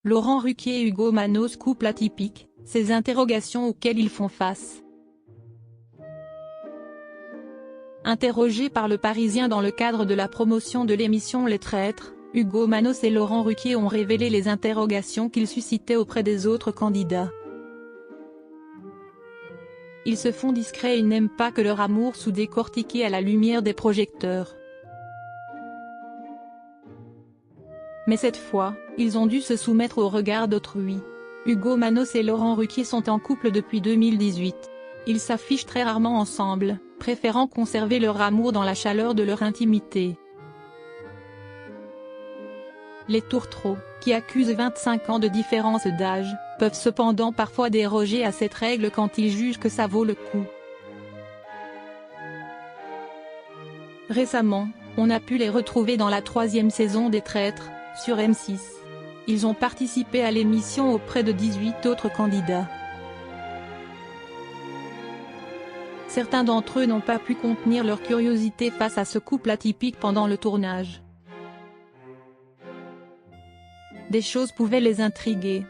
Laurent Ruquier et Ugo Manos, couple atypique, ces interrogations auxquelles ils font face. Interrogés par Le Parisien dans le cadre de la promotion de l'émission Les Traîtres, Ugo Manos et Laurent Ruquier ont révélé les interrogations qu'ils suscitaient auprès des autres candidats. Ils se font discrets et n'aiment pas que leur amour soit décortiqué à la lumière des projecteurs. Mais cette fois, ils ont dû se soumettre au regard d'autrui. Ugo Manos et Laurent Ruquier sont en couple depuis 2018. Ils s'affichent très rarement ensemble, préférant conserver leur amour dans la chaleur de leur intimité. Les tourtereaux, qui accusent 25 ans de différence d'âge, peuvent cependant parfois déroger à cette règle quand ils jugent que ça vaut le coup. Récemment, on a pu les retrouver dans la 3e saison des Traîtres, sur M6. Ils ont participé à l'émission auprès de 18 autres candidats. Certains d'entre eux n'ont pas pu contenir leur curiosité face à ce couple atypique pendant le tournage. Des choses pouvaient les intriguer.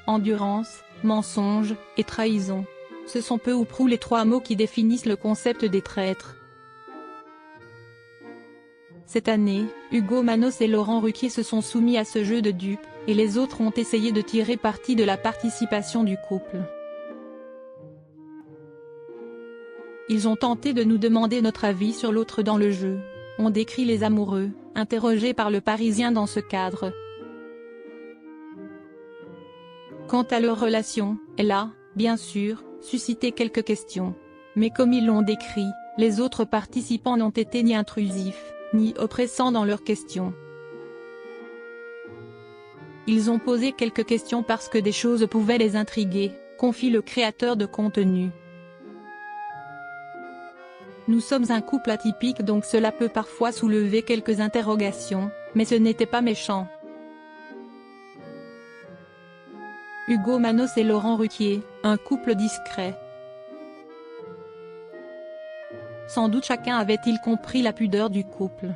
Endurance, mensonge et trahison. Ce sont peu ou prou les 3 mots qui définissent le concept des traîtres. Cette année, Ugo Manos et Laurent Ruquier se sont soumis à ce jeu de dupes, et les autres ont essayé de tirer parti de la participation du couple. Ils ont tenté de nous demander notre avis sur l'autre dans le jeu. On décrit les amoureux, interrogés par Le Parisien dans ce cadre. Quant à leur relation, elle a, bien sûr, suscité quelques questions. Mais comme ils l'ont décrit, les autres participants n'ont été ni intrusifs, ni oppressants dans leurs questions. Ils ont posé quelques questions parce que des choses pouvaient les intriguer, confie le créateur de contenu. Nous sommes un couple atypique, donc cela peut parfois soulever quelques interrogations, mais ce n'était pas méchant. Ugo Manos et Laurent Ruquier, un couple discret. Sans doute chacun avait-il compris la pudeur du couple.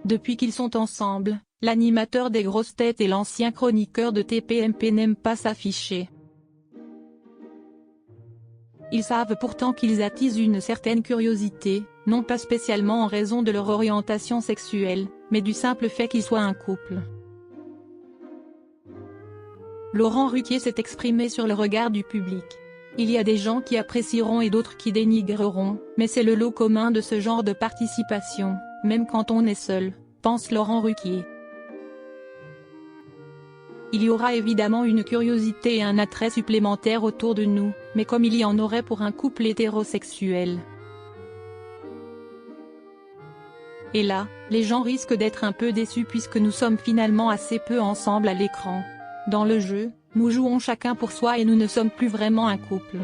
Depuis qu'ils sont ensemble, l'animateur des grosses têtes et l'ancien chroniqueur de TPMP n'aiment pas s'afficher. Ils savent pourtant qu'ils attisent une certaine curiosité, non pas spécialement en raison de leur orientation sexuelle, mais du simple fait qu'ils soient un couple. Laurent Ruquier s'est exprimé sur le regard du public. Il y a des gens qui apprécieront et d'autres qui dénigreront, mais c'est le lot commun de ce genre de participation, même quand on est seul, pense Laurent Ruquier. Il y aura évidemment une curiosité et un attrait supplémentaire autour de nous, mais comme il y en aurait pour un couple hétérosexuel. Et là, les gens risquent d'être un peu déçus puisque nous sommes finalement assez peu ensemble à l'écran. Dans le jeu, nous jouons chacun pour soi et nous ne sommes plus vraiment un couple.